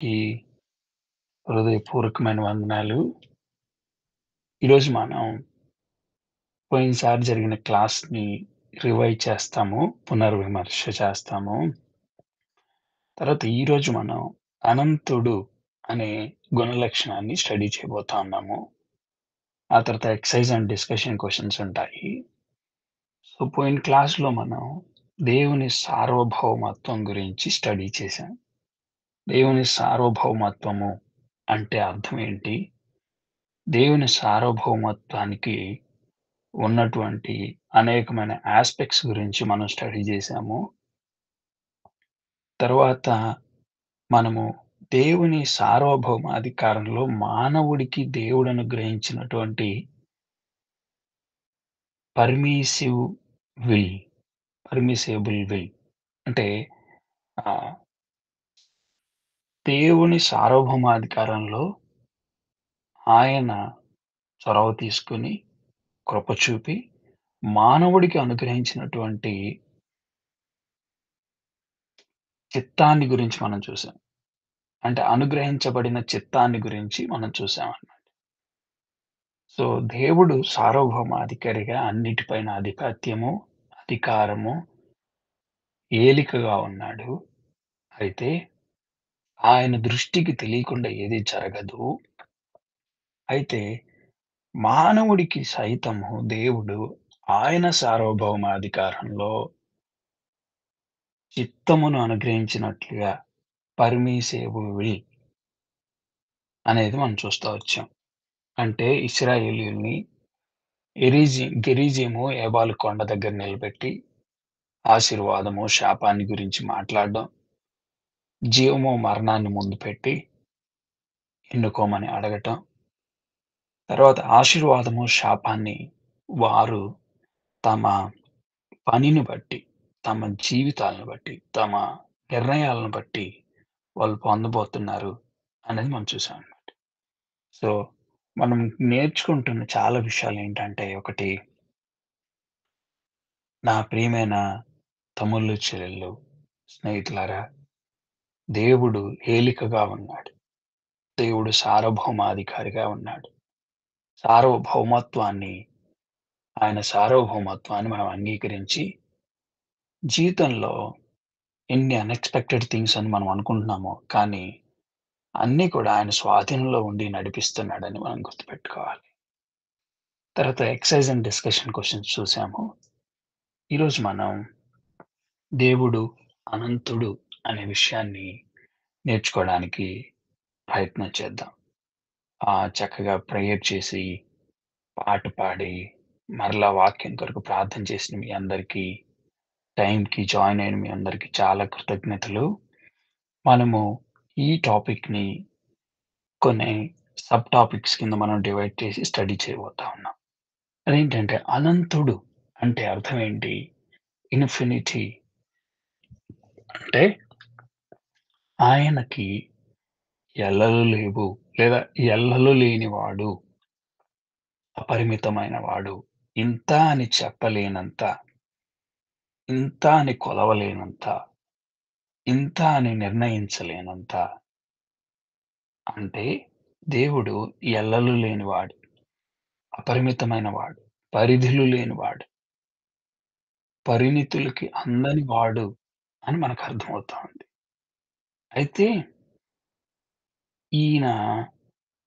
ఈ హృదయపూర్వకమైన వందనాలు. ఈరోజు మనం పోయినసారి జరిగిన క్లాస్‌ని రివైజ్ చేస్తాము. పునర్విమర్శ చేస్తాము. తర్వాత ఈరోజు మనం అనంతుడు అనే గుణలక్షణాన్ని స్టడీ చేయబోతా ఉన్నాము. ఆ తర్వాత ఎక్సర్సైజ్ అండ్ డిస్కషన్ క్వెషన్స్ ఉంటాయి. సో, పోయిన క్లాస్‌లో మనం దేవుని సార్వభౌమత్వం గురించి స్టడీ చేశాం. దేవుని సార్వభౌమత్వము అంటే అర్థం ఏంటి? దేవుని సార్వభౌమత్వానికి ఉన్నటువంటి అనేకమైన యాస్పెక్ట్స్ గురించి మనం స్టడీ చేశాము. తరువాత మనము దేవుని సార్వభౌమాధికారంలో మానవుడికి దేవుడు అనుగ్రహించినటువంటి పర్మిసివ్ విల్, పర్మిసిబుల్ విల్ అంటే ఆహ్, దేవుని సార్వభౌమాధికారంలో ఆయన చొరవ తీసుకొని, కృప చూపి, మానవుడికి అనుగ్రహించినటువంటి చిత్తాన్ని గురించి మనం చూసాం. అంటే అనుగ్రహించబడిన చిత్తాన్ని గురించి మనం చూసామన్నమాట. సో, దేవుడు సార్వభౌమాధికారిగా అన్నిటిపైన ఆధిపత్యము, అధికారము, ఏలికగా ఉన్నాడు. అయితే ఆయన దృష్టికి తెలియకుండా ఏది జరగదు. అయితే మానవుడికి సైతము దేవుడు ఆయన సార్వభౌమాధికారంలో చిత్తమును అనుగ్రహించినట్లుగా పర్మిసేబుల్ విల్ అనేది మనం చూస్తా వచ్చాం. అంటే ఇశ్రాయేలీయుల్ని గెరిజీము ఏబాలు కొండ దగ్గర నిలబెట్టి ఆశీర్వాదము, శాపాన్ని గురించి మాట్లాడడం, జీవము, మరణాన్ని ముందు పెట్టి ఎన్నుకోమని అడగటం, తర్వాత ఆశీర్వాదము, శాపాన్ని వారు తమ పనిని బట్టి, తమ జీవితాలను బట్టి, తమ నిర్ణయాలను బట్టి వాళ్ళు పొందబోతున్నారు అనేది మనం చూసామనమాట. సో, మనం నేర్చుకుంటున్న చాలా విషయాలేంటంటే, ఒకటి నా ప్రియమైన తమ్ముళ్ళు, చెల్లెళ్ళు, స్నేహితులారా, దేవుడు ఏలికగా ఉన్నాడు. దేవుడు సార్వభౌమాధికారిగా ఉన్నాడు. సార్వభౌమత్వాన్ని ఆయన సార్వభౌమత్వాన్ని మనం అంగీకరించి, జీవితంలో ఎన్ని అన్‌ఎక్స్‌పెక్టెడ్ థింగ్స్ అని మనం అనుకుంటున్నామో, కానీ అన్నీ కూడా ఆయన స్వాధీనంలో ఉండి నడిపిస్తున్నాడని మనం గుర్తుపెట్టుకోవాలి. తర్వాత ఎక్సర్సైజ్ అండ్ డిస్కషన్ క్వెషన్స్ చూసాము. ఈరోజు మనం దేవుడు అనంతుడు అనే విషయాన్ని నేర్చుకోవడానికి ప్రయత్నం చేద్దాం. చక్కగా ప్రేయర్ చేసి, పాట పాడి, మరలా వాక్యం కొరకు ప్రార్థన చేసిన మీ అందరికీ, టైంకి జాయిన్ అయిన మీ అందరికీ చాలా కృతజ్ఞతలు. మనము ఈ టాపిక్‌ని కొన్ని సబ్ టాపిక్స్ కింద మనం డివైడ్ చేసి స్టడీ చేయబోతా ఉన్నాం. అదేంటంటే అనంతుడు అంటే అర్థం ఏంటి? ఇన్ఫినిటీ అంటే ఆయనకి ఎల్లలు లేవు. లేదా ఎల్లలు లేనివాడు, అపరిమితమైన వాడు. ఇంత అని చెప్పలేనంత, ఇంత అని కొలవలేనంత, ఇంత అని నిర్ణయించలేనంత అంటే దేవుడు ఎల్లలు లేనివాడు, అపరిమితమైన వాడు, పరిధులు లేనివాడు, పరిమితులకి అందని వాడు అని మనకు అర్థమవుతా ఉంది. అయితే ఈయన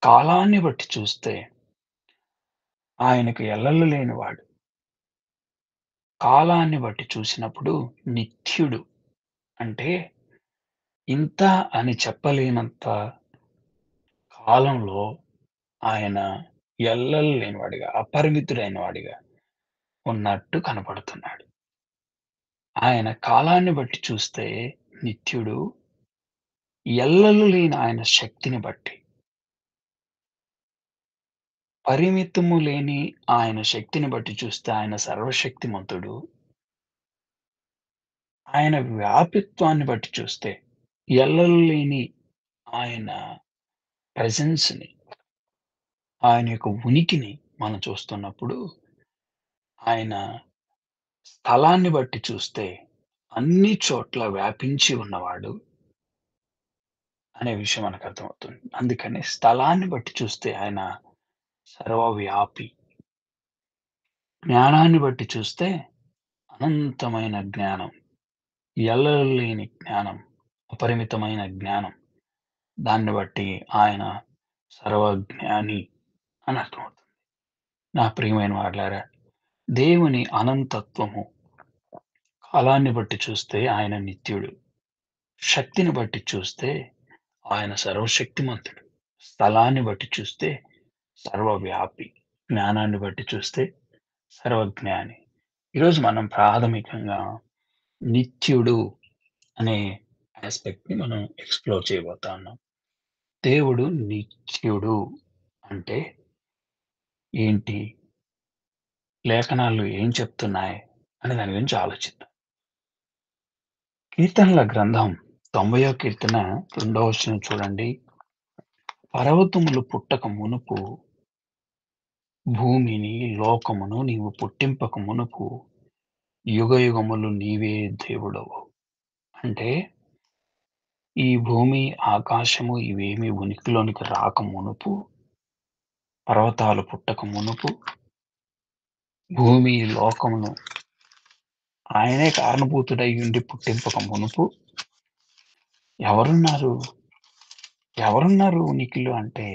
కాలాన్ని బట్టి చూస్తే ఆయనకు ఎల్లలు లేనివాడు. కాలాన్ని బట్టి చూసినప్పుడు నిత్యుడు. అంటే ఇంత అని చెప్పలేనంత కాలంలో ఆయన ఎల్లలు లేనివాడిగా, అపరిమితుడైన వాడిగా ఉన్నట్టు కనపడుతున్నాడు. ఆయన కాలాన్ని బట్టి చూస్తే నిత్యుడు, ఎల్లలు లేని ఆయన శక్తిని బట్టి, పరిమితము లేని ఆయన శక్తిని బట్టి చూస్తే ఆయన సర్వశక్తిమంతుడు. ఆయన వ్యాపిత్వాన్ని బట్టి చూస్తే, ఎల్లలు లేని ఆయన ప్రెజెన్స్‌ని, ఆయన యొక్క ఉనికిని మనం చూస్తున్నప్పుడు, ఆయన స్థలాన్ని బట్టి చూస్తే అన్ని చోట్ల వ్యాపించి ఉన్నవాడు. అనే విషయం మనకర్థమవుతుంది. అందుకని స్థలాన్ని బట్టి చూస్తే ఆయన సర్వవ్యాపి. జ్ఞానాన్ని బట్టి చూస్తే అనంతమైన జ్ఞానం, ఎల్లలేని జ్ఞానం, అపరిమితమైన జ్ఞానం. దాన్ని బట్టి ఆయన సర్వజ్ఞాని అని అర్థమవుతుంది. నా ప్రియమైన వారలారా, దేవుని అనంతత్వము, కాలాన్ని బట్టి చూస్తే ఆయన నిత్యుడు. శక్తిని బట్టి చూస్తే ఆయన సర్వశక్తిమంతుడు. స్థలాన్ని బట్టి చూస్తే సర్వవ్యాపి. జ్ఞానాన్ని బట్టి చూస్తే సర్వజ్ఞాని. ఈరోజు మనం ప్రాథమికంగా నిత్యుడు అనే యాస్పెక్ట్‌ని మనం ఎక్స్‌ప్లోర్ చేయబోతా ఉన్నాం. దేవుడు నిత్యుడు అంటే ఏంటి? లేఖనాలు ఏం చెప్తున్నాయి? అనే దాని గురించి ఆలోచిద్దాం. కీర్తనల గ్రంథం 90 కీర్తన 2 వచనం చూడండి. పర్వతములు పుట్టక మునుపు, భూమిని, లోకమును నీవు పుట్టింపక మునుపు, యుగయుగములు నీవే దేవుడవు. అంటే ఈ భూమి, ఆకాశము ఇవేమి ఉనికిలోనికి రాక మునుపు, పర్వతాలు పుట్టక మునుపు, భూమి, లోకమును ఆయనే కారణభూతుడై ఉండి పుట్టింపక మునుపు ఎవరున్నారు? ఎవరున్నారు ఉనికిలో అంటే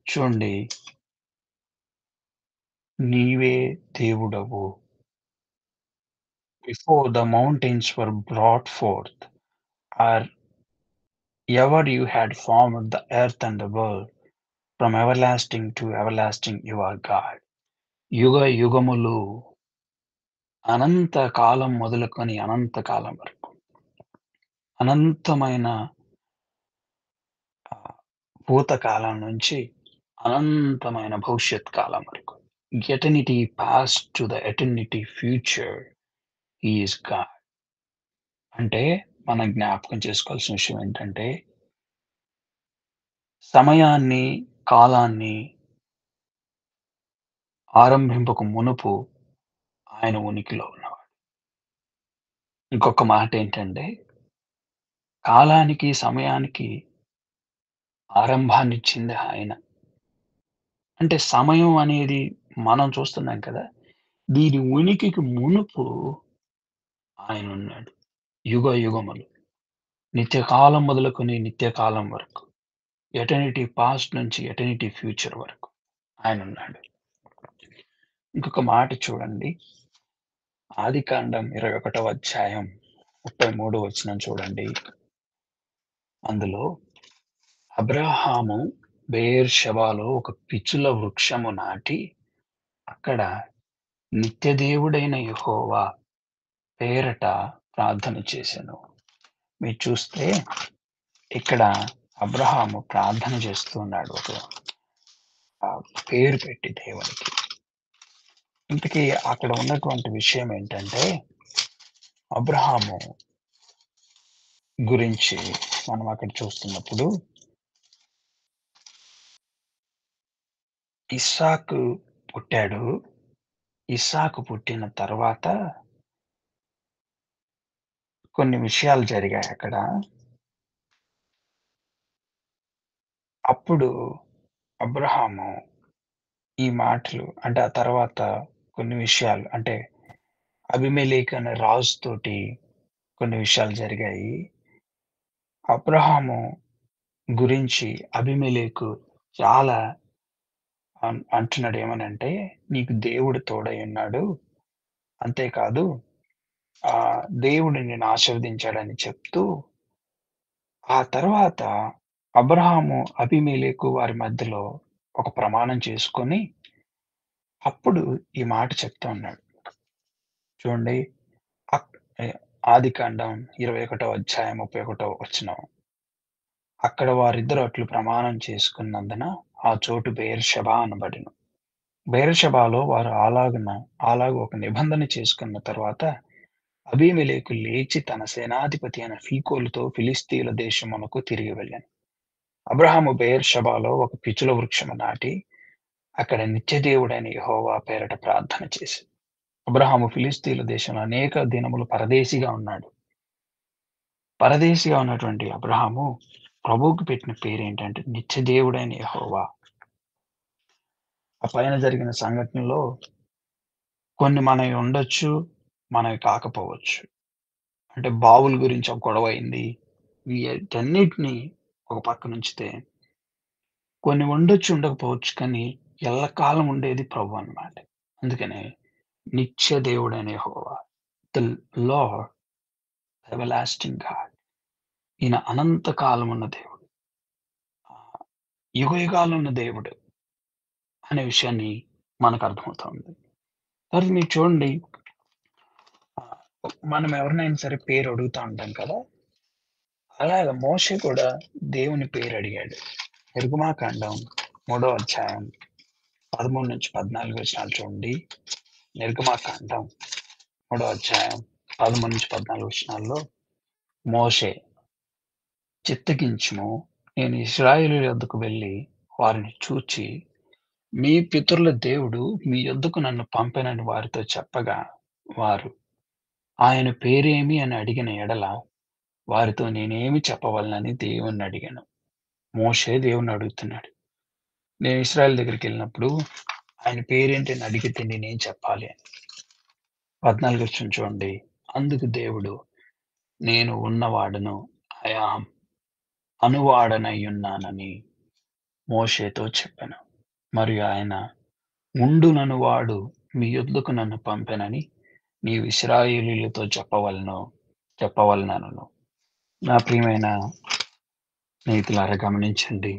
చూడండి, నీవే దేవుడవు. Before the mountains were brought forth, or ever you had formed the earth and the world, from everlasting to everlasting you are God. యుగ యుగములు, అనంత కాలం మొదలుకొని అనంత కాలం వరకు, అనంతమైన ఆహ్, భూతకాలం నుంచి అనంతమైన భవిష్యత్ కాలం వరకు. Eternity past to the eternity future, he is God. అంటే మనం జ్ఞాపకం చేసుకోవాల్సిన విషయం ఏంటంటే, సమయాన్ని, కాలాన్ని ఆరంభింపక మునుపు ఆయన ఉనికిలో ఉన్నవాడు. ఇంకొక మాటేంటంటే, కాలానికి, సమయానికి ఆరంభాన్నిచ్చింది ఆయన. అంటే సమయం అనేది మనం చూస్తున్నాం కదా! దీని ఉనికికి మునుపు ఆయనున్నాడు. యుగ యుగములు. నిత్యకాలం మొదలుకొని నిత్యకాలం వరకు. ఎటర్నిటీ పాస్ట్ నుంచి ఎటర్నిటీ ఫ్యూచర్ వరకు ఆయనున్నాడు. ఇంకొక మాట చూడండి. ఆదికాండం 21వ అధ్యాయం 33 వచనం చూడండి. అందులో అబ్రాహాము బెయేర్షెబాలో ఒక పిచ్చుల వృక్షము నాటి, అక్కడ నిత్యదేవుడైన యెహోవా పేరట ప్రార్థన చేసెను. మీరు చూస్తే ఇక్కడ అబ్రాహాము ప్రార్థన చేస్తూ ఉన్నాడు. ఒక పేరు పెట్టి దేవునికి. ఇంతకీ అక్కడ ఉన్నటువంటి విషయం ఏంటంటే, అబ్రాహాము గురించి మనం అక్కడ చూస్తున్నప్పుడు, ఇస్సాకు పుట్టాడు. ఇస్సాకు పుట్టిన తర్వాత కొన్ని విషయాలు జరిగాయక్కడ. అప్పుడు అబ్రాహాము ఈ మాటలు అంటే ఆ తర్వాత కొన్ని విషయాలు అంటే అబీమెలెకు అనే రాజుతోటి కొన్ని విషయాలు జరిగాయి. అబ్రాహాము గురించి అబీమెలెకు చాలా అంటున్నాడు ఏమనంటే, "నీకు దేవుడు తోడై ఉన్నాడు. అంతేకాదు దేవుడు నిన్ను ఆశీర్వదించాడని" చెప్తూ, ఆ తర్వాత అబ్రాహాము, అబీమెలెకు వారి మధ్యలో ఒక ప్రమాణం చేసుకొని, అప్పుడు ఈ మాట చెప్తా ఉన్నాడు. చూడండి అక్ ఎ ఆదికాండం 21వ అధ్యాయం 31వ వచనం. అక్కడ వారిద్దరూ అట్లు ప్రమాణం చేసుకున్నందున ఆ చోటు బెయేర్షెబా అనబడెను. బెయేర్షెబాలో వారు అలాగు ఒక నిబంధన చేసుకున్న తరువాత అబీమెలెకు లేచి తన సేనాధిపతి అయిన ఫీకోలుతో ఫిలిష్తీయుల దేశమునకు తిరిగి వెళ్ళెను. అబ్రాహాము బెయేర్షెబాలో ఒక పిచుల వృక్షము నాటి, అక్కడ నిత్యదేవుడైన యెహోవా పేరట ప్రార్థన చేసెను. అబ్రాహాము ఫిలిష్తీయుల దేశంలో అనేక దినములు పరదేశిగా ఉన్నాడు. పరదేశిగా ఉన్నటువంటి అబ్రాహాము ప్రభువుకి పెట్టిన పేరేంటంటే నిత్యదేవుడైన యెహోవా. ఆ పైన జరిగిన సంఘటనలో కొన్ని మనయి ఉండొచ్చు, మనయి కాకపోవచ్చు. అంటే బావుల గురించి ఒక గొడవయింది. వీటన్నిటిని ఒక పక్కనుంచితే కొన్ని ఉండొచ్చు, ఉండకపోవచ్చు. కానీ ఎల్లకాలం ఉండేది ప్రభువనమాట. అందుకనే నిత్య దేవుడైన Jehovah. The Lord everlasting God. ఈయన అనంత కాలమున్న దేవుడు. యుగయుగాలున్న దేవుడు అనే విషయాన్ని మనకర్థమవుతుంది. తర్వాత మీరు చూడండి మనం ఎవరినైనా సరే పేరు అడుగుతా ఉంటాం కదా! అలాగా మోషే కూడా దేవుని పేరడిగాడు. నిర్గమాకాండం 3 అధ్యాయం 13-14 వచనాలు చూడండి. నిర్గమాకాండం 3 అధ్యాయం 13-14 వచనాల్లో మోషే చిత్తగించుము, నేను ఇశ్రాయేలీయుల యొద్దకు వెళ్లి వారిని చూచి, మీ పితరుల దేవుడు మీ యొద్దకు నన్ను పంపెనని వారితో చెప్పగా, వారు ఆయన పేరేమి అని అడిగిన ఎడల, వారితో నేనేమి చెప్పవలెనని దేవుణ్ణడిగాను. మోషే దేవుణ్ణి అడుగుతున్నాడు. నేను ఇశ్రాయేలు దగ్గరికెళ్ళినప్పుడు ఆయన పేరేంటి అని అడిగితే నేనేం చెప్పాలి అని. 14 వచనం చూడండి. అందుకు దేవుడు, నేను ఉన్నవాడను, ఐ యామ్ అనువాడనయ్యున్నానని మోషేతో చెప్పెను. మరియు ఆయన ఉండుననువాడు మీ యొద్దకు నన్ను పంపెనని నీవు ఇశ్రాయేలీయులతో చెప్పవలెననెను. నా ప్రియమైన స్నేహితులారా గమనించండి.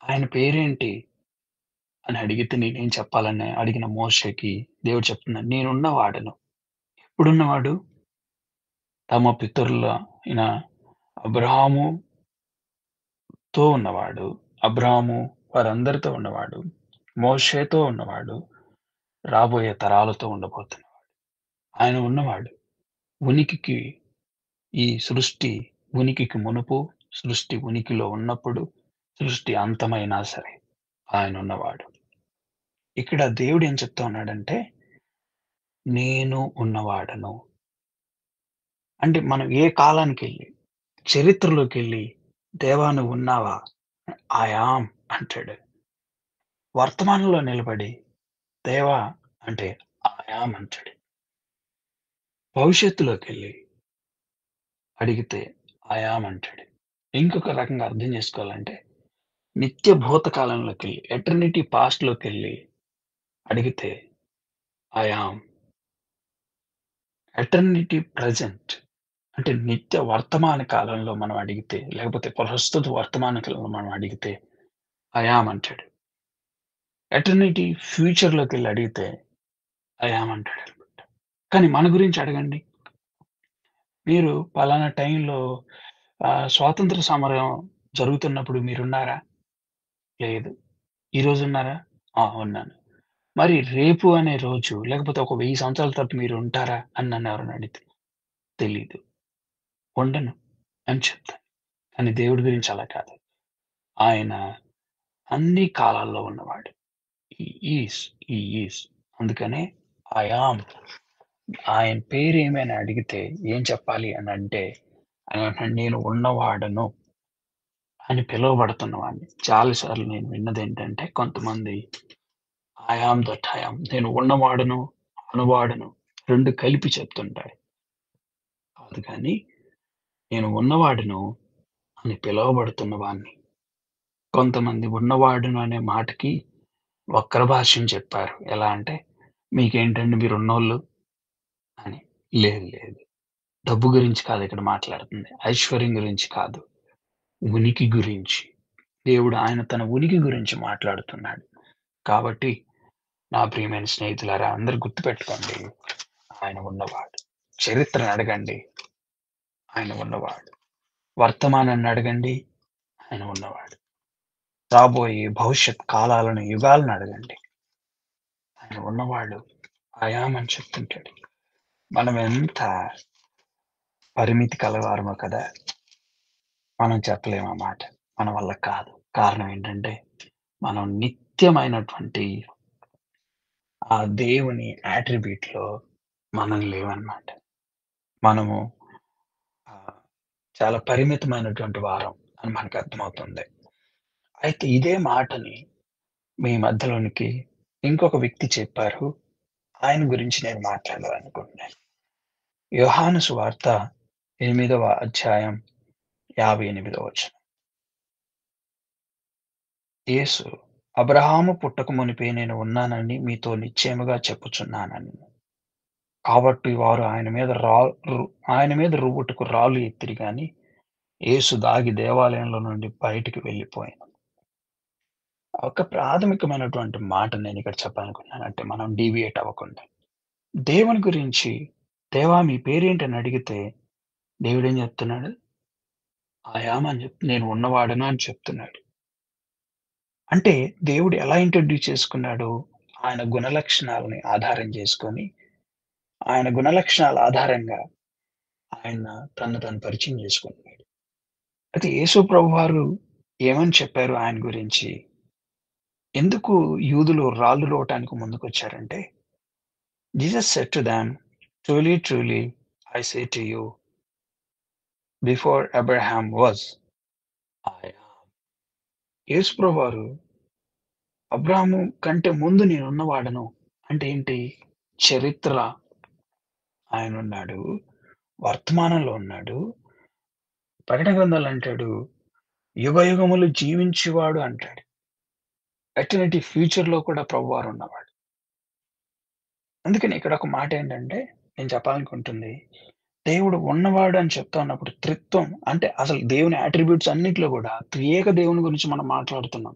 ఆయన పేరేంటి అని అడిగితే నేనేం చెప్పాలని అడిగిన మోషేకి దేవుడు చెప్తున్నాడు. నేనున్నవాడను. ఎప్పుడున్నవాడు? తమ పితరుల అయిన అబ్రాహాముతో ఉన్నవాడు. అబ్రాహాము వారందరితో ఉన్నవాడు. మోషేతో ఉన్నవాడు. రాబోయే తరాలతో ఉండబోతున్నాడు. ఆయన ఉన్నవాడు. ఉనికికి ఈ సృష్టి ఉనికికి మునుపు, సృష్టి ఉనికిలో ఉన్నప్పుడు, సృష్టి అంతమైనా సరే ఆయనున్నవాడు. ఇక్కడ దేవుడేం చెప్తా ఉన్నాడంటే, నేను ఉన్నవాడను. అంటే మనం ఏ కాలానికెళ్ళి, చరిత్రలోకెళ్ళి, దేవా నువ్వున్నావా? ఐ యామ్ అంటాడు. వర్తమానంలో నిలబడి, దేవా అంటే ఐ యామ్ అంటాడు. భవిష్యత్తులోకెళ్ళి అడిగితే ఐ యామ్ అంటాడు. ఇంకొక రకంగా అర్థం చేసుకోవాలంటే, నిత్య భూతకాలంలోకెళ్ళి, ఎటర్నిటీ పాస్ట్‌లోకెళ్ళి అడిగితే ఐ యామ్. ఎటర్నిటీ ప్రెజెంట్ అంటే నిత్య వర్తమాన కాలంలో మనం అడిగితే, లేకపోతే ప్రస్తుత వర్తమాన కాలంలో మనం అడిగితే ఐ యామ్ అంటాడు. ఎటర్నిటీ ఫ్యూచర్‌లోకెళ్ళి అడిగితే ఐ యామ్ అంటాడనమాట. కానీ మన గురించి అడగండి. మీరు పలానా టైంలో స్వాతంత్ర సమరం జరుగుతున్నప్పుడు మీరున్నారా? లేదు. ఈరోజున్నారా? ఆ! ఉన్నాను. మరి రేపు అనే రోజు లేకపోతే ఒక 1000 సంవత్సరాల తర్వాత మీరుంటారా అని నన్నెవరైనా అడిగితే తెలీదు. ఉండను అని చెప్తాను. కానీ దేవుడి గురించి అలా కాదు. ఆయన అన్ని కాలాల్లో ఉన్నవాడు. He is, he is. అందుకనే ఐ యామ్. ఆయన పేరేమైనా అడిగితే ఏం చెప్పాలి అనంటే ఆయన అంటున్నాడు, నేను ఉన్నవాడను అని పిలువబడుతున్నవాడిని. చాలా సార్లు నేను విన్నదేంటంటే కొంతమంది I am that I am. నేను ఉన్నవాడను, అనువాడను 2 కలిపి చెప్తుంటారు. కాదు కానీ నేను ఉన్నవాడను అని పిలువబడుతున్న వాడిని. కొంతమంది ఉన్నవాడును అనే మాటకి వక్ర భాష్యం చెప్పారు. ఎలా అంటే మీకేంటండి మీరున్నోళ్ళు అని. లేదు లేదు. డబ్బు గురించి కాదు ఇక్కడ మాట్లాడుతుంది. ఐశ్వర్యం గురించి కాదు. ఉనికి గురించి. దేవుడు ఆయన తన ఉనికి గురించి మాట్లాడుతున్నాడు. కాబట్టి నా ప్రియమైన స్నేహితులారా అందరూ గుర్తుపెట్టుకోండి. ఆయన ఉన్నవాడు. చరిత్రను అడగండి. ఆయన ఉన్నవాడు. వర్తమానాన్ని అడగండి. ఆయన ఉన్నవాడు. రాబోయే భవిష్యత్ కాలాలను, యుగాలను అడగండి. ఆయన ఉన్నవాడు. ఐ యామ్ అని చెప్తుంటాడు. మనం ఎంత పరిమితి కలవారమో కదా! మనం చెప్పలేము ఆ మాట. మన వల్ల కాదు. కారణం ఏంటంటే, మనం నిత్యమైనటువంటి ఆ దేవుని యాట్రిబ్యూట్‌లో మనం లేవనమాట. మనము ఆహ్, చాలా పరిమితమైనటువంటి వారం. అని మనకర్థమవుతుంది. అయితే ఇదే మాటని మీ మధ్యలోనికి ఇంకొక వ్యక్తి చెప్పారు. ఆయన గురించి నేను మాట్లాడాలనుకుంటున్నాను. యోహాను సువార్త 8వ అధ్యాయం 58వ వచనం. యేసు, అబ్రహాము పుట్టక మునిపే నేను ఉన్నానని మీతో నిశ్చయముగా చెప్పుచున్నానెను. కాబట్టి వారు ఆయన మీద రువ్వుటకు రాళ్ళు ఎత్తిరి గాని, యేసు దాగి దేవాలయంలో నుండి బయటికి వెళ్ళిపోయాను. ఒక ప్రాథమికమైనటువంటి మాట నేనిక్కడ చెప్పాలనుకుంటున్నాను. అంటే మనం డీవియేట్ అవ్వకుండా. దేవుని గురించి, "దేవా మీ పేరేంటని" అడిగితే దేవుడేం చెప్తున్నాడు? ఐ యామ్ అని నేను ఉన్నవాడను అని చెప్తున్నాడు. అంటే దేవుడు ఎలా ఇంట్రొడ్యూస్ చేసుకున్నాడు? ఆయన గుణలక్షణాలని ఆధారం చేసుకొని, ఆయన గుణలక్షణాల ఆధారంగా ఆయన తనను తాను పరిచయం చేసుకుంటున్నాడు. అయితే యేసు ప్రభువారు ఏమని చెప్పారు ఆయన గురించి? ఎందుకు యూదులు రాళ్ళు రువ్వటానికి ముందుకొచ్చారంటే, Jesus said to them, "truly, truly I say to you, before Abraham was, I am." యేసు ప్రభువారు అబ్రాహాము కంటే ముందు నేనున్నవాడను అంటే ఏంటి? చరిత్ర ఆయనున్నాడు. వర్తమానంలో ఉన్నాడు. ప్రకటన గ్రంథాలు అంటాడు, యుగయుగములు జీవించువాడు అంటాడు. ఎటర్నిటీ ఫ్యూచర్‌లో కూడా ప్రభువారున్నవాడు. అందుకని ఇక్కడ ఒక మాటేంటంటే, నేను చెప్పాలనుకుంటుంది, దేవుడు ఉన్నవాడు అని చెప్తా ఉన్నప్పుడు త్రిత్వం అంటే అసలు దేవుని అట్రిబ్యూట్స్ అన్నిట్లో గూడా త్రియేక దేవుని గురించి మనం మాట్లాడుతున్నాం.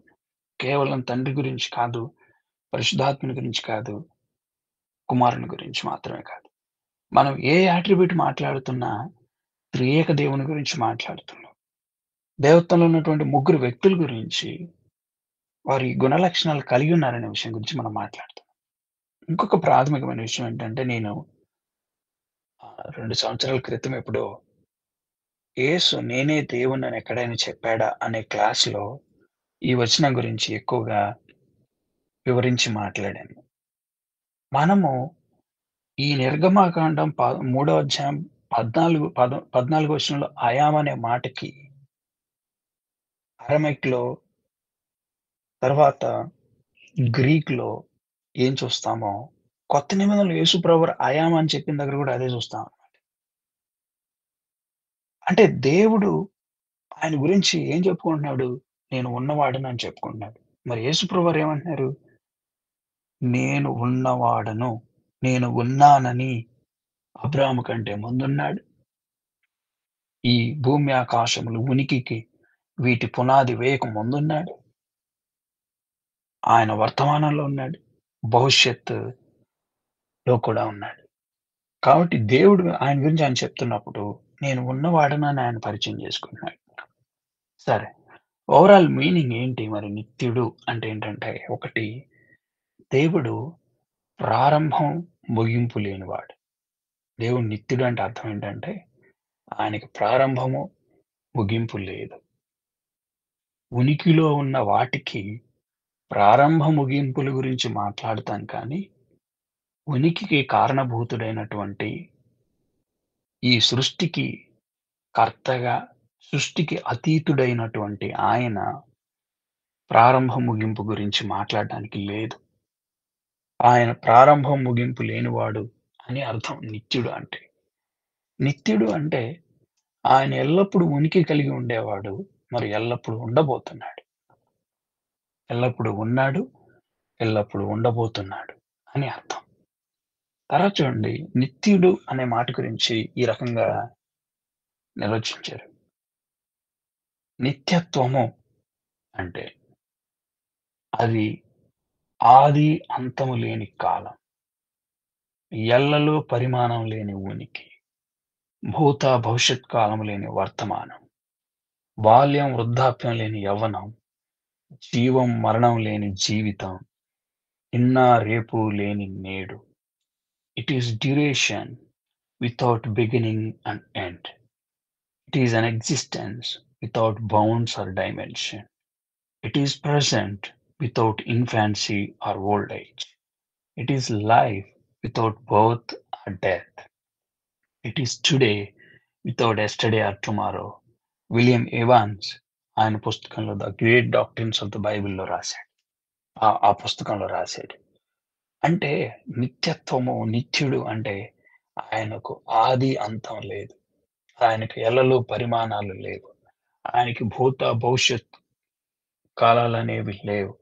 కేవలం తండ్రి గురించి కాదు, పరిశుద్ధాత్మని గురించి కాదు, కుమారుని గురించి మాత్రమే కాదు. మనం ఏ అట్రిబ్యూట్ మాట్లాడుతున్నా త్రియేక దేవుని గురించి మాట్లాడుతున్నాం. దేవత్వంలో ఉన్నటువంటి ముగ్గురు వ్యక్తుల గురించి, వారి గుణలక్షణాలు కలిగి ఉన్నారనే విషయం గురించి మనం మాట్లాడుతున్నాం. ఇంకొక ప్రాథమికమైన విషయం ఏంటంటే, నేను 2 సంవత్సరాల క్రితం ఎప్పుడో యేసు నేనే దేవుడినని ఎక్కడైనా చెప్పాడా అనే క్లాస్‌లో ఈ వచనం గురించి ఎక్కువగా వివరించి మాట్లాడాను. మనము ఈ నిర్గమాకాండం 3వ అధ్యాయం 14 వచనంలో ఐ యామ్ అనే మాటకి అరమైక్‌లో తర్వాత గ్రీక్‌లో ఏం చూస్తామో, కొత్త నిబంధనలో యేసు ప్రభువారు ఐ యామ్ అని చెప్పిన దగ్గర గూడా అదే చూస్తాం. అంటే దేవుడు ఆయన గురించి ఏం చెప్పుకుంటున్నాడు? నేను ఉన్నవాడను అని చెప్పుకుంటున్నాడు. మరి యేసు ప్రభువారు ఏమంటున్నారు? నేను ఉన్నవాడను. నేను ఉన్నానని అబ్రాహాము కంటే ముందున్నాడు. ఈ భూమి ఆకాశములు ఉనికికి వీటి పునాది వేయక ముందున్నాడు. ఆయన వర్తమానంలో ఉన్నాడు. భవిష్యత్తులో కూడా ఉన్నాడు. కాబట్టి దేవుడు ఆయన గురించి ఆయన చెప్తున్నప్పుడు, నేను ఉన్నవాడనని ఆయన పరిచయం చేసుకుంటున్నాడు. సరే. ఓవరాల్ మీనింగ్ ఏంటి మరి నిత్యుడు అంటే ఏంటంటే, ఒకటి దేవుడు ప్రారంభం, ముగింపు లేనివాడు. దేవుడు నిత్యుడు అంటే అర్థం ఏంటంటే, ఆయనకి ప్రారంభము, ముగింపు లేదు. ఉనికిలో ఉన్న వాటికి ప్రారంభ, ముగింపుల గురించి మాట్లాడతాను కానీ, ఉనికికి కారణభూతుడైనటువంటి ఈ సృష్టికి కర్తగా, సృష్టికి అతీతుడైనటువంటి ఆయన ప్రారంభ, ముగింపు గురించి మాట్లాడడానికి లేదు. ఆయన ప్రారంభం, ముగింపు లేనివాడు అని అర్థం నిత్యుడు అంటే. నిత్యుడు అంటే ఆయన ఎల్లప్పుడూ ఉనికి కలిగి ఉండేవాడు. మరి ఎల్లప్పుడూ ఉండబోతున్నాడు. ఎల్లప్పుడూ ఉన్నాడు. ఎల్లప్పుడూ ఉండబోతున్నాడు అని అర్థం. తర్వాత చూడండి నిత్యుడు అనే మాట గురించి ఈ రకంగా నిర్వచించారు. నిత్యత్వము అంటే అది ఆది అంతము లేని కాలం. ఎల్లలు పరిమాణం లేని ఉనికి. భూత, భవిష్యత్ కాలం లేని వర్తమానం. బాల్యం, వృద్ధాప్యం లేని యవ్వనం. జీవం, మరణం లేని జీవితం. నిన్న, రేపు లేని నేడు. It is duration without beginning and end. It is an existence without bounds or dimension. It is present without infancy or old age. It is life without birth or death. It is today without yesterday or tomorrow. William Evans ఆయన పుస్తకంలో 'the great doctrines of the బైబిల్‌లో' రాసాడు. ఆ పుస్తకంలో రాసాడు. అంటే నిత్యత్వము, నిత్యుడు అంటే ఆయనకు ఆది, అంతం లేదు. ఆయనకు ఎల్లలు, పరిమాణాలు లేవు. ఆయనకి భూత, భవిష్యత్ కాలాలనేవి లేవు.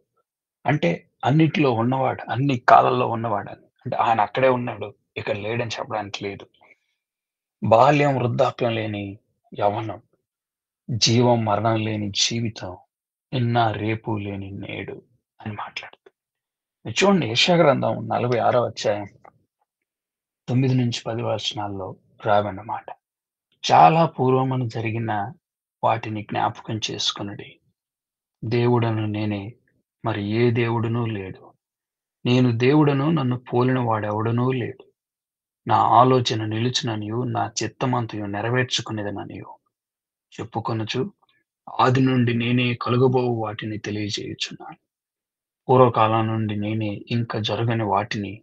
అంటే అన్నిట్లో ఉన్నవాడు. అన్ని కాలాల్లో ఉన్నవాడని. అంటే ఆయన అక్కడే ఉన్నాడు. ఇక్కడ లేడని చెప్పడానికి లేదు. బాల్యం, వృద్ధాప్యం లేని యవ్వనం, జీవం, మరణం లేని జీవితం, నిన్న, రేపు లేని నేడు అని మాట్లాడుతుంది. మీరు చూడండి యెషయా గ్రంథం 46 అధ్యాయం 9-10 వచనాల్లో రాయబడిన మాట. చాలా పూర్వమున జరిగిన వాటిని జ్ఞాపకం చేసుకొనుడి. దేవుడను నేనే, మరి ఏ దేవుడునూ లేడు. నేను దేవుడను, నన్ను పోలిన వాడెవడునూ లేడు. నా ఆలోచన నిలుచుననియు, నా చిత్తమంతయు నెరవేర్చుకునేదననియు చెప్పుకొనుచు, ఆది నుండి నేనే కలుగబోవు వాటిని తెలియజేయుచున్నాను. పూర్వకాలం నుండి నేనే ఇంక జరగని వాటిని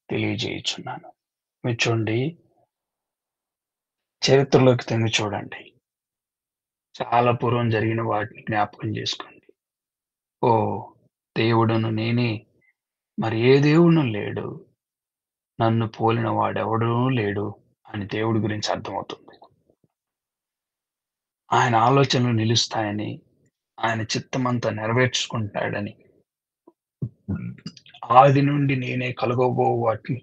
తెలియజేయుచున్నాను. మీరు చూడండి, చరిత్రలోకి తొంగి చూడండి. చాలా పూర్వం జరిగిన వాటిని జ్ఞాపకం చేసుకోండి. ఓహ్! దేవుడను నేనే, మరి ఏ దేవుడును లేడు. నన్ను పోలిన వాడెవడూ లేడు అని దేవుడి గురించి అర్థమవుతుంది. ఆయన ఆలోచనలు నిలుస్తాయని, ఆయన చిత్తమంతా నెరవేర్చుకుంటాడని, ఆది నుండి నేనే కలుగబోవు వాటిని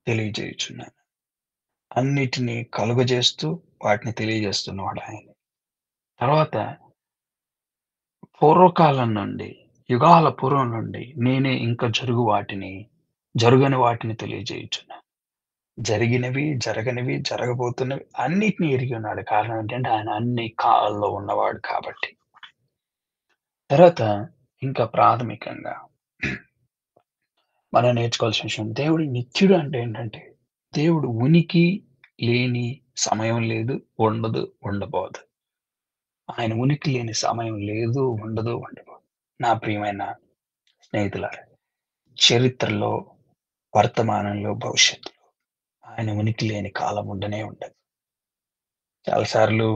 తెలియజేయుచున్నాను. అన్నిటిని కలుగజేస్తూ వాటిని తెలియజేస్తున్నవాడు ఆయన. తర్వాత పూర్వకాలం నుండి, యుగాల పూర్వం నుండి నేనే ఇంక జరుగని వాటిని తెలియజేయుచున్నాను. జరిగినవి, జరగనివి, జరగబోతున్నవి అన్నిటిని ఎరిగి ఉన్నాడు. కారణం ఏంటంటే ఆయన అన్ని కాలాల్లో ఉన్నవాడు కాబట్టి. తర్వాత ఇంకా ప్రాథమికంగా మనం నేర్చుకోవాల్సిన విషయం దేవుడు నిత్యుడు అంటే ఏంటంటే, దేవుడు ఉనికి లేని సమయం లేదు, ఉండదు, ఉండబోదు. ఆయన ఉనికి లేని సమయం లేదు, ఉండదు, ఉండబోదు. నా ప్రియమైన స్నేహితులారా, చరిత్రలో, వర్తమానంలో, భవిష్యత్తులో ఆయన ఉనికి లేని కాలం ఉండనే ఉండదు. చాలా సార్లు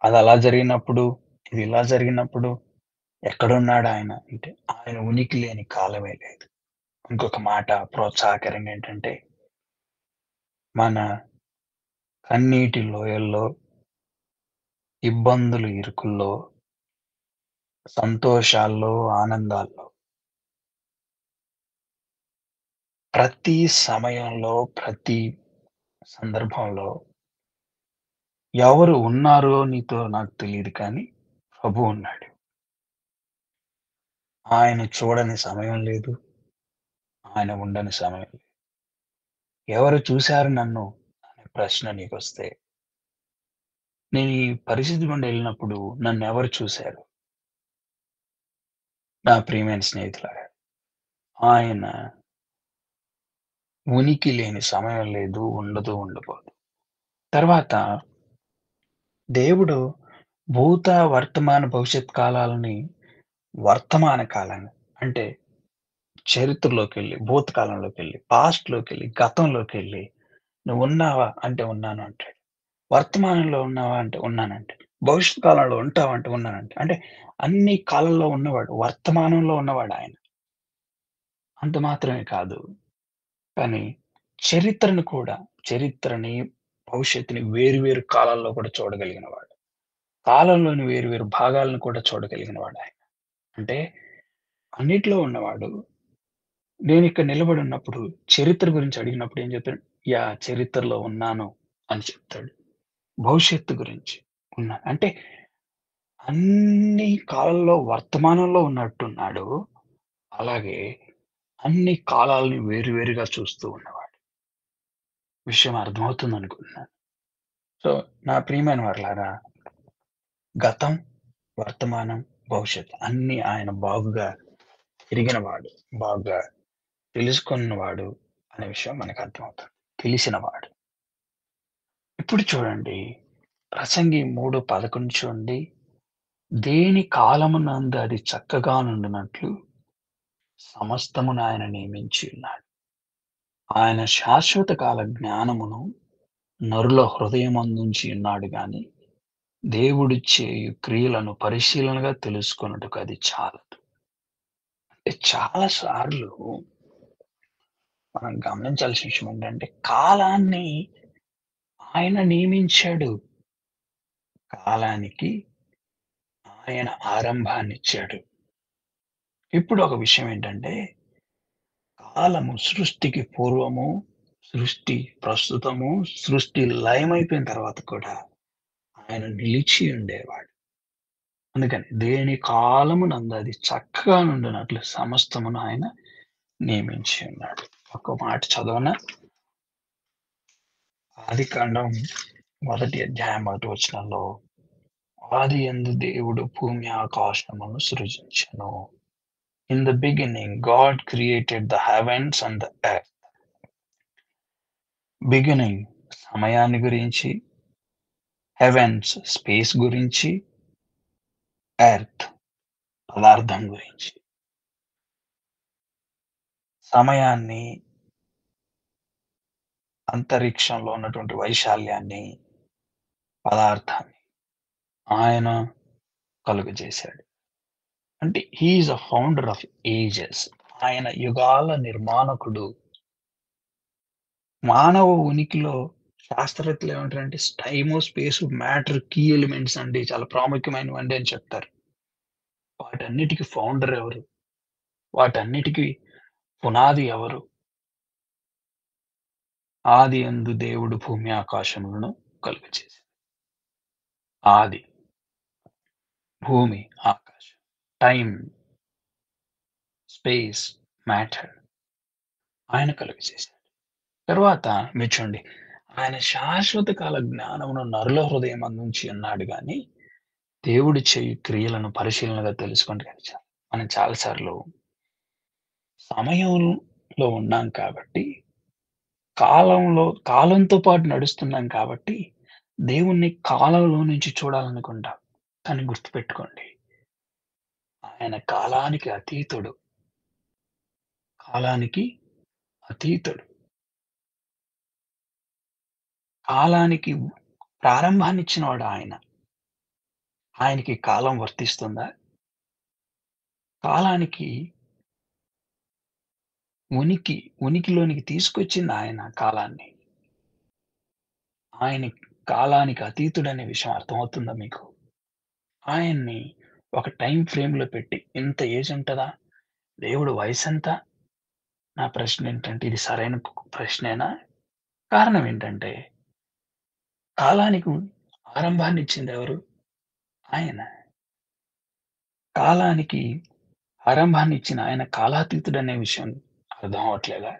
అది అలా జరిగినప్పుడు, ఇది ఇలా జరిగినప్పుడు ఎక్కడున్నాడాయన అంటే, ఆయన ఉనికి లేని కాలమే లేదు. ఇంకొక మాట ప్రోత్సాహకరంగా ఏంటంటే, మన కన్నీటి లోయల్లో, ఇబ్బందులు, ఇరుకుల్లో, సంతోషాల్లో, ఆనందాల్లో ప్రతి సమయంలో, ప్రతి సందర్భంలో ఎవరు ఉన్నారో నీతో నాకు తెలీదు కానీ, ప్రభువు ఉన్నాడు. ఆయన చూడని సమయం లేదు. ఆయన ఉండని సమయం లేదు. ఎవరు చూసారు నన్ను అనే ప్రశ్న నీకొస్తే, నేను ఈ పరిస్థితి గుండా ఎళ్ళినప్పుడు నన్నెవరు చూసారు? నా ప్రియమైన స్నేహితులారా, ఆయన ఉనికి లేని సమయం లేదు, ఉండదు, ఉండబోదు. తర్వాత దేవుడు భూత, వర్తమాన, భవిష్యత్ కాలాలని వర్తమాన కాలంగా అంటే చరిత్రలోకెళ్ళి, భూతకాలంలోకెళ్ళి, పాస్ట్‌లోకెళ్ళి, గతంలోకెళ్ళి "నువ్వున్నావా?" అంటే ఉన్నాను అంటాడు. వర్తమానంలో ఉన్నావా? అంటే ఉన్నానంటాడు. భవిష్యత్ కాలంలో ఉంటావా? అంటే ఉన్నానంటాడు. అంటే అన్ని కాలాల్లో ఉన్నవాడు. వర్తమానంలో ఉన్నవాడాయన. అంత మాత్రమే కాదు. కానీ చరిత్రను కూడా చరిత్రని, భవిష్యత్తుని వేరు వేరు కాలాల్లో కూడా చూడగలిగిన వాడు. కాలంలోని వేరు వేరు భాగాలను కూడా చూడగలిగిన వాడాయన. అంటే అన్నిట్లో ఉన్నవాడు. నేనిక్కడ నిలబడున్నప్పుడు చరిత్ర గురించి అడిగినప్పుడు ఏం చెప్తాడు? యాహ్! చరిత్రలో ఉన్నాను అని చెప్తాడు. భవిష్యత్తు గురించి ఉన్నాను. అంటే అన్ని కాలాల్లో వర్తమానంలో ఉన్నట్టున్నాడు. అలాగే అన్ని కాలాలని వేరు వేరుగా చూస్తూ ఉన్నవాడు. విషయం అర్థమవుతుందనుకుంటున్నాను. సో, నా ప్రియమైన వారలారా, గతం, వర్తమానం, భవిష్యత్తు అన్నీ ఆయన బాగుగా ఎరిగినవాడు. బాగా తెలుసుకున్నవాడు అనే విషయం మనకు అర్థమవుతుంది. తెలిసినవాడు. ఇప్పుడు చూడండి, ప్రసంగి 3:11 చూడండి. దేని కాలమునందు అది చక్కగా నుండునట్లు సమస్తమును ఆయన నియమించి ఉన్నాడు. ఆయన శాశ్వత కాల జ్ఞానమును నరుల హృదయమందుంచి ఉన్నాడు గాని, దేవుడు చేయు క్రియలను పరిశీలనగా తెలుసుకొనుటకు అది చాలదు. అంటే చాలా సార్లు మనం గమనించాల్సిన విషయం ఏంటంటే, కాలాన్ని ఆయన నియమించాడు. కాలానికి ఆయన ఆరంభాన్నిచ్చాడు. ఇప్పుడు ఒక విషయం ఏంటంటే, కాలము సృష్టికి పూర్వము, సృష్టి ప్రస్తుతము, సృష్టి లయమైపోయిన తర్వాత కూడా ఆయన నిలిచి ఉండేవాడు. అందుకని దేని కాలమునందు అది చక్కగా నుండునట్లు సమస్తమును ఆయన నియమించి ఉన్నాడు. ఒక మాట చదవనా? ఆదికాండం మొదటి అధ్యాయం మొదటి వచనంలో ఆదియందు దేవుడు భూమి ఆకాశములను సృజించెను. In the beginning God created the heavens and the earth. Beginning సమయాన్ని గురించి, హెవెన్స్ స్పేస్ గురించి, ఎర్త్ పదార్థం గురించి. సమయాన్ని, అంతరిక్షంలో ఉన్నటువంటి వైశాల్యాన్ని, పదార్థాన్ని ఆయన కలుగజేశాడు. అంటే he is a founder of ages. ఆయన యుగాల నిర్మాణకుడు. మానవ ఉనికిలో శాస్త్రవేత్తలు ఏమంటారంటే time, space, matter key elements అండి. చాలా ప్రాముఖ్యమైనవండి అని చెప్తారు. వాటన్నిటికి ఫౌండర్ ఎవరు? వాటన్నిటికి పునాది ఎవరు? ఆదియందు దేవుడు భూమి ఆకాశములను కలుగజేశాడు. ఆది, భూమి, ఆకాశం. టైమ్, స్పేస్, మ్యాటర్ ఆయన కలుగజేశాడు. తరువాత మీరు చూడండి, ఆయన శాశ్వత కాల జ్ఞానమును నరుల హృదయమందుంచి ఉన్నాడు గాని, దేవుడు చేయు క్రియలను పరిశీలనగా తెలుసుకుంటే గనక మనం చాలా సార్లు సమయంలో ఉన్నాం కాబట్టి, కాలంతో పాటు నడుస్తున్నాం కాబట్టి, దేవుణ్ణి కాలంలో నుంచి చూడాలనుకుంటాం. కానీ గుర్తుపెట్టుకోండి, ఆయన కాలానికి అతీతుడు. కాలానికి అతీతుడు. కాలానికి ప్రారంభాన్నిచ్చినవాడు ఆయన. ఆయనకి కాలం వర్తిస్తుందా? కాలానికి ఉనికిలోనికి తీసుకొచ్చింది ఆయన కాలాన్ని. ఆయన కాలానికి అతీతుడనే విషయం అర్థమవుతుందా మీకు? ఆయన్ని ఒక టైమ్ ఫ్రేమ్‌లో పెట్టి ఇంత ఏజ్ ఉంటదా? దేవుడు వయసెంత? నా ప్రశ్నేంటంటే ఇది సరైన ప్రశ్నేనా? కారణం ఏంటంటే కాలానికి ఆరంభాన్నిచ్చిందెవరు? ఆయన. కాలానికి ఆరంభాన్నిచ్చిన ఆయన కాలాతీతుడనే విషయం అర్థం అవ్వట్లేదా?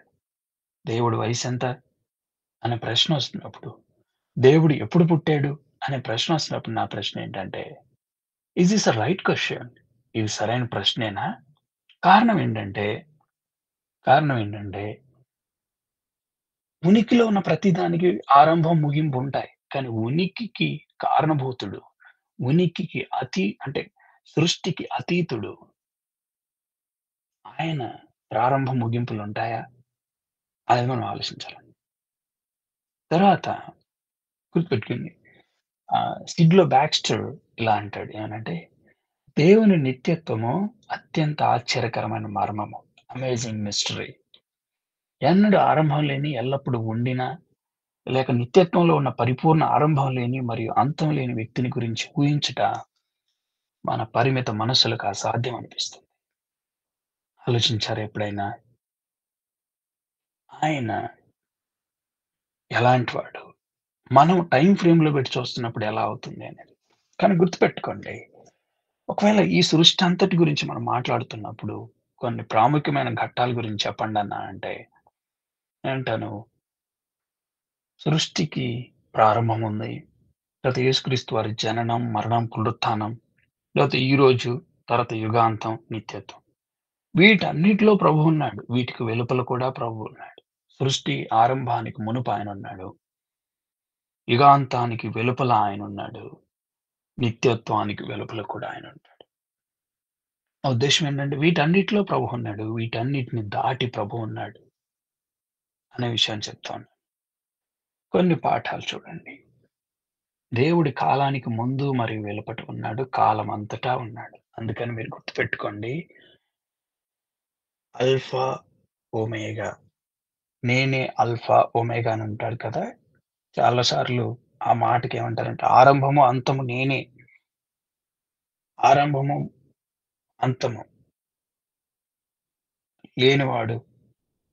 దేవుడి వయసెంత అనే ప్రశ్నొస్తున్నప్పుడు, దేవుడు ఎప్పుడు పుట్టాడు అనే ప్రశ్నొస్తున్నప్పుడు నా ప్రశ్నేంటంటే, is this a right question? ఇది సరైన ప్రశ్నేనా? కారణం ఏంటంటే, కారణం ఏంటంటే, ఉనికిలో ఉన్న ప్రతి దానికి ఆరంభం, ముగింపు ఉంటాయి. కానీ ఉనికికి కారణభూతుడు, ఉనికికి అంటే సృష్టికి అతీతుడు ఆయన ప్రారంభం, ముగింపులుంటాయా? అనేది మనం ఆలోచించాలి. తర్వాత గుర్తుపెట్టుకోండి. 'సిడ్‌లో బ్యాక్స్టర్' ఇలా అంటాడు. ఏమనంటే, దేవుని నిత్యత్వము అత్యంత ఆశ్చర్యకరమైన మర్మము. Amazing mystery. ఎన్నడూ ఆరంభం లేని, ఎల్లప్పుడూ ఉండిన, లేక నిత్యత్వంలో ఉన్న పరిపూర్ణ ఆరంభం లేని మరియు అంతం లేని వ్యక్తిని గురించి ఊహించుట మన పరిమిత మనస్సులకు అసాధ్యం అనిపిస్తుంది. ఆలోచించారా ఎప్పుడైనా? ఆయన ఎలాంటివాడు? మనం టైమ్ ఫ్రేమ్‌లో పెట్టి చూస్తున్నప్పుడు ఎలా అవుతుంది అనేది. కానీ గుర్తుపెట్టుకోండి, ఒకవేళ ఈ సృష్టి అంతటి గురించి మనం మాట్లాడుతున్నప్పుడు కొన్ని ప్రాముఖ్యమైన ఘట్టాల గురించి చెప్పండన్నా అంటే, నేనంటాను సృష్టికి ప్రారంభం ఉంది. తర్వాత యేసుక్రీస్తు వారి జననం, మరణం, పునరుత్థానం, లేకపోతే ఈరోజు, తర్వాత యుగాంతం, నిత్యత్వం. వీటన్నిటిలో ప్రభువున్నాడు. వీటికి వెలుపల కూడా ప్రభువున్నాడు. సృష్టి ఆరంభానికి మునుపు ఆయనున్నాడు. యుగాంతానికి వెలుపల ఆయనున్నాడు. నిత్యత్వానికి వెలుపల కూడా ఆయనుంటాడు. నా ఉద్దేశ్యం ఏంటంటే వీటన్నిటిలో ప్రభువున్నాడు. వీటన్నిటిని దాటి ప్రభువున్నాడు అనే విషయాన్ని చెప్తాను. కొన్ని పాఠాలు చూడండి. దేవుడి కాలానికి ముందు మరియు వెలుపట ఉన్నాడు. కాలమంతటా ఉన్నాడు. అందుకని మీరు గుర్తుపెట్టుకోండి. Alpha, omega. నేనే ఆల్ఫా, ఒమేగా అని ఉంటాడు కదా! చాలా సార్లు ఆ మాటకేమంటారంటే ఆరంభము, అంతము నేనే. ఆరంభము, అంతము లేనివాడు.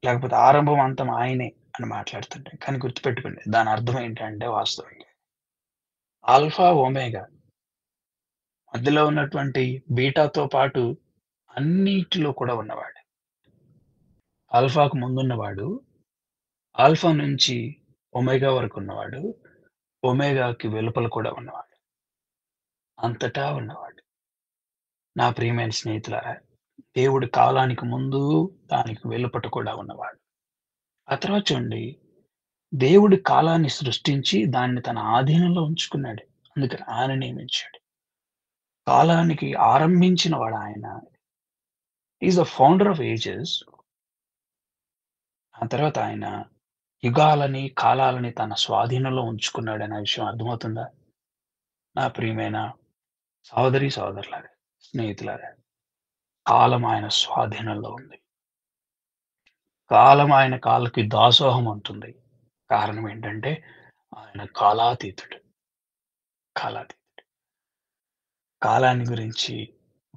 లేకపోతే ఆరంభం, అంతం ఆయనే అని మాట్లాడుతుంటాం. కానీ గుర్తుపెట్టుకోండి. దాని అర్థం ఏంటంటే వాస్తవంగా ఆల్ఫా, ఒమేగా మధ్యలో ఉన్నటువంటి బీటాతో పాటు అన్నిటిలో కూడా ఉన్నవాడు. ఆల్ఫాకు ముందున్నవాడు, ఆల్ఫా నుంచి ఒమేగా వరకున్నవాడు, ఒమేగాకి వెలుపల కూడా ఉన్నవాడు. అంతటా ఉన్నవాడు. నా ప్రియమైన స్నేహితులారా, దేవుడు కాలానికి ముందు, దానికి వెలుపట కూడా ఉన్నవాడు. ఆ తర్వాత చూడండి, దేవుడు కాలాన్ని సృష్టించి దాన్ని తన ఆధీనంలో ఉంచుకున్నాడు. అందుకని ఆయన నియమించాడు. కాలానికి ఆరంభించిన వాడాయన. Is the founder of ages. ఆ తర్వాత ఆయన యుగాలని, కాలాలని తన స్వాధీనంలో ఉంచుకున్నాడనే విషయం అర్థమవుతుందా? నా ప్రియమైన సహోదరి, సహోదరులారా, స్నేహితులారా, కాలం ఆయన స్వాధీనంలో ఉంది. కాలం ఆయన కాళ్ళకి దాసోహం అంటుంది. కారణం ఏంటంటే, ఆయన కాలాతీతుడు. కాలాతీతుడు. కాలాన్ని గురించి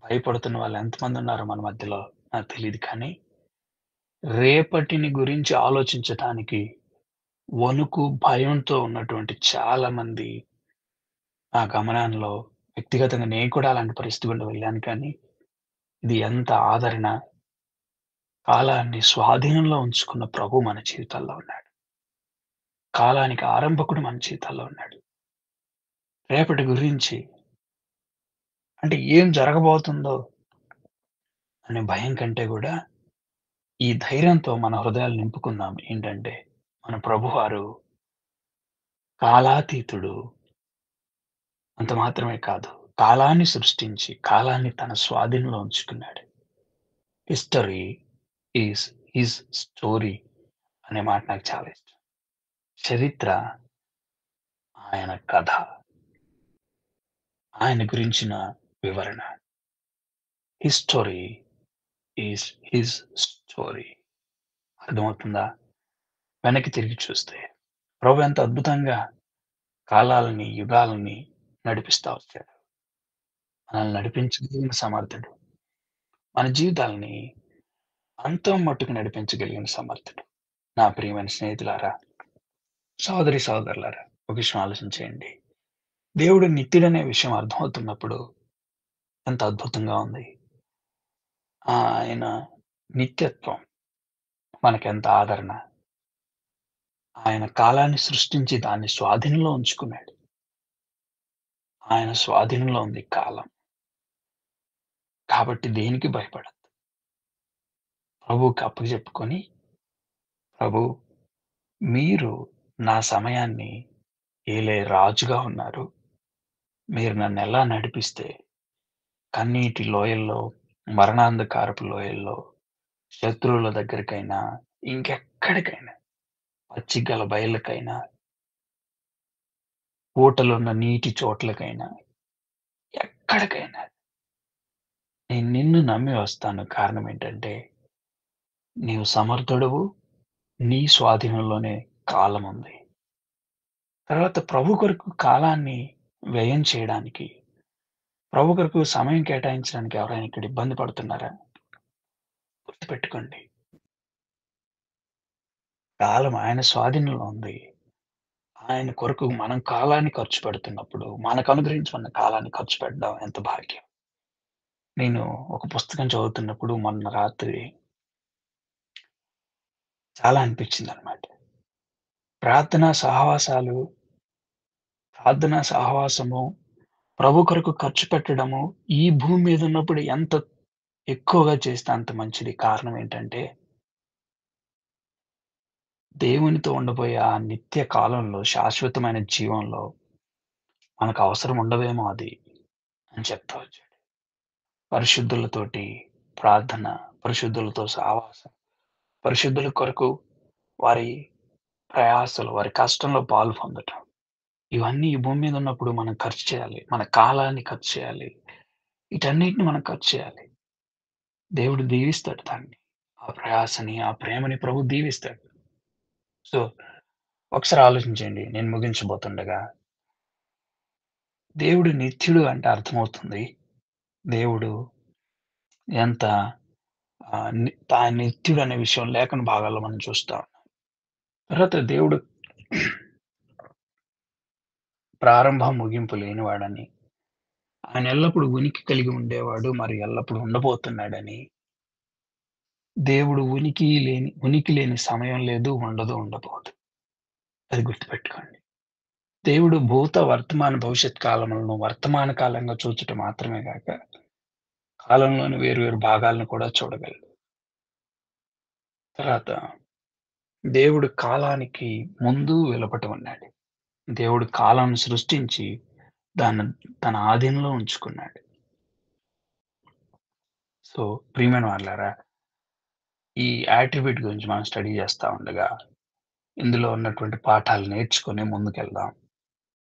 భయపడుతున్న వాళ్ళు ఎంతమందున్నారో మన మధ్యలో నాకు తెలీదు కానీ, రేపటిని గురించి ఆలోచించటానికి వణుకు, భయంతో ఉన్నటువంటి చాలా మంది నా గమనంలో వ్యక్తిగతంగా నేను కూడా అలాంటి పరిస్థితి గుండా వెళ్ళాను కానీ, ఇది ఎంత ఆదరణ, కాలాన్ని స్వాధీనంలో ఉంచుకున్న ప్రభు మన జీవితాల్లో ఉన్నాడు. కాలానికి ఆరంభకుడు మన జీవితాల్లో ఉన్నాడు. రేపటి గురించి అంటే ఏం జరగబోతుందో అనే భయం కంటే గూడా, ఈ ధైర్యంతో మన హృదయాలు నింపుకుందాం. ఏంటంటే, మన ప్రభువారు కాలాతీతుడు. అంత మాత్రమే కాదు, కాలాన్ని సృష్టించి, కాలాన్ని తన స్వాధీనంలో ఉంచుకున్నాడు. హిస్టరీ ఈస్ హిస్ స్టోరీ అనే మాట నాకు చాలా ఇష్టం. చరిత్ర ఆయన కథ. ఆయన గురించిన వివరణ. History is his story. అర్థమవుతుందా? వెనక్కి తిరిగి చూస్తే ప్రభు ఎంత అద్భుతంగా కాలాలని, యుగాలని నడిపిస్తా వచ్చాడు. మనల్ని నడిపించగలిగిన సమర్థుడు. మన జీవితాల్ని అంతం మట్టుకు నడిపించగలిగిన సమర్థుడు. నా ప్రియమైన స్నేహితులారా, సహోదరి, సహోదరులారా, ఒక విషయం ఆలోచించేయండి. దేవుడు నిత్యుడనే విషయం అర్థమవుతున్నప్పుడు ఎంత అద్భుతంగా ఉంది. ఆయన నిత్యత్వం మనకెంత ఆదరణ. ఆయన కాలాన్ని సృష్టించి దాన్ని స్వాధీనంలో ఉంచుకున్నాడు. ఆయన స్వాధీనంలో ఉంది కాలం. కాబట్టి దేనికి భయపడద్దు. ప్రభువుకి అప్పజెప్పుకొని, ప్రభూ, మీరు నా సమయాన్ని ఏలే రాజుగా ఉన్నారు. మీరు నన్నెలా నడిపిస్తే కన్నీటి లోయల్లో, మరణాంధకారపు లోయల్లో, శత్రువుల దగ్గరికైనా, ఇంకెక్కడికైనా, పచ్చిగల బయళ్ళకైనా, ఊటలున్న నీటి చోట్లకైనా, ఎక్కడికైనా నేను నిన్ను నమ్మి వస్తాను. కారణం ఏంటంటే, నీవు సమర్థుడవు. నీ స్వాధీనంలోనే కాలముంది. తర్వాత ప్రభు కొరకు కాలాన్ని వ్యయం చేయడానికి, ప్రభు కొరకు సమయం కేటాయించడానికి ఎవరైనా ఇక్కడ ఇబ్బంది పడుతున్నారా? గుర్తుపెట్టుకోండి. కాలం ఆయన స్వాధీనంలో ఉంది. ఆయన కొరకు మనం కాలాన్ని ఖర్చు పెడుతున్నప్పుడు, మనకు అనుగ్రహించమన్న కాలాన్ని ఖర్చు పెట్టడం ఎంత భాగ్యం. నేను ఒక పుస్తకం చదువుతున్నప్పుడు మొన్న రాత్రి చాలా అనిపించిందనమాట. ప్రార్థనా సహవాసాలు, ప్రార్థనా సహవాసము, ప్రభు కొరకు ఖర్చు పెట్టడము, ఈ భూమి మీద ఉన్నప్పుడు ఎంత ఎక్కువగా చేస్తే అంత మంచిది. కారణం ఏంటంటే, దేవునితో ఉండబోయే ఆ నిత్య కాలంలో, శాశ్వతమైన జీవంలో మనకు అవసరం ఉండవేమో అది అని చెప్తా వచ్చాడు. పరిశుద్ధులతోటి ప్రార్థన, పరిశుద్ధులతో సహవాసం, పరిశుద్ధుల కొరకు వారి ప్రయాసలు, వారి కష్టంలో పాలు పొందటం. ఇవన్నీ ఈ భూమి మీద ఉన్నప్పుడు మనం ఖర్చు చేయాలి. మన కాలాన్ని ఖర్చు చేయాలి. వీటన్నిటిని మనం ఖర్చు చేయాలి. దేవుడు దీవిస్తాడు దాన్ని. ఆ ప్రయాసని, ఆ ప్రేమని ప్రభువు దీవిస్తాడు. సో, ఒకసారి ఆలోచించండి నేను ముగించబోతుండగా. దేవుడు నిత్యుడు అంటే అర్థమవుతుంది. దేవుడు ఎంత నిత్యుడనే విషయం లేఖన భాగాల్లో మనం చూస్తాం. తర్వాత దేవుడు ప్రారంభం, ముగింపు లేనివాడని, ఆయన ఎల్లప్పుడూ ఉనికి కలిగి ఉండేవాడు. మరి ఎల్లప్పుడూ ఉండబోతున్నాడని, దేవుడు ఉనికి లేని సమయం లేదు, ఉండదు, ఉండబోదు. అది గుర్తుపెట్టుకోండి. దేవుడు భూత, వర్తమాన, భవిష్యత్ కాలములను వర్తమాన కాలంగా చూచుట మాత్రమే గాక, కాలంలోని వేరు వేరు భాగాలను కూడా చూడగలడు. తర్వాత దేవుడు కాలానికి ముందు వెలుపట ఉన్నాడు. దేవుడు కాలాన్ని సృష్టించి దాన్ని తన ఆధీనంలో ఉంచుకున్నాడు. సో, ప్రియమైన వాళ్ళారా, ఈ యాట్రిబ్యూట్ గురించి మనం స్టడీ చేస్తా ఉండగా, ఇందులో ఉన్నటువంటి పాఠాలు నేర్చుకొని ముందుకెళ్దాం.